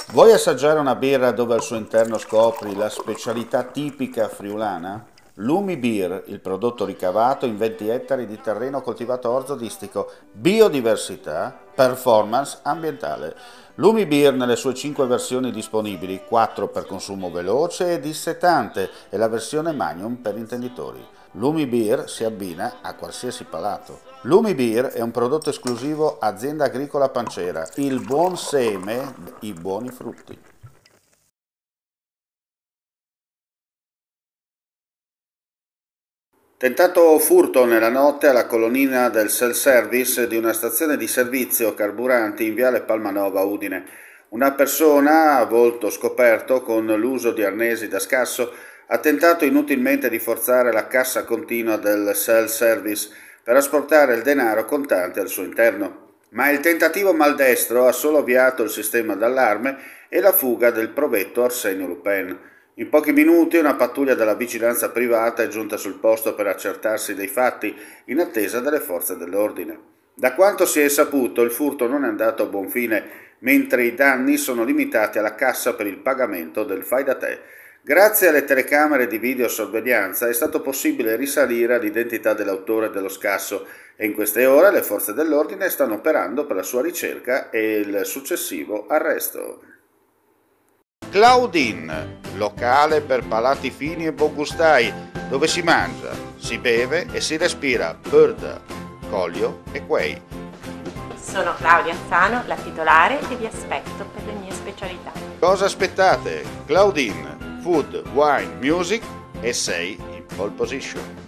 Vuoi assaggiare una birra dove al suo interno scopri la specialità tipica friulana? Lumi Beer, il prodotto ricavato in 20 ettari di terreno coltivato orzodistico, biodiversità, performance ambientale. Lumi Beer nelle sue 5 versioni disponibili, 4 per consumo veloce e dissetante e la versione Magnum per intenditori. Lumi Beer si abbina a qualsiasi palato. Lumi Beer è un prodotto esclusivo Azienda Agricola Pancera, il buon seme, i buoni frutti. Tentato furto nella notte alla colonnina del self-service di una stazione di servizio carburanti in viale Palmanova, Udine. Una persona, a volto scoperto con l'uso di arnesi da scasso, ha tentato inutilmente di forzare la cassa continua del self-service per asportare il denaro contante al suo interno. Ma il tentativo maldestro ha solo avviato il sistema d'allarme e la fuga del provetto Arsenio Lupin. In pochi minuti una pattuglia della vigilanza privata è giunta sul posto per accertarsi dei fatti, in attesa delle forze dell'ordine. Da quanto si è saputo, il furto non è andato a buon fine, mentre i danni sono limitati alla cassa per il pagamento del fai da te. Grazie alle telecamere di videosorveglianza è stato possibile risalire all'identità dell'autore dello scasso e in queste ore le forze dell'ordine stanno operando per la sua ricerca e il successivo arresto. Claudine, locale per palati fini e buongustai, dove si mangia, si beve e si respira bird, Collio e Quay. Sono Claudia Anzano, la titolare e vi aspetto per le mie specialità. Cosa aspettate? Claudine, food, wine, music e sei in pole position.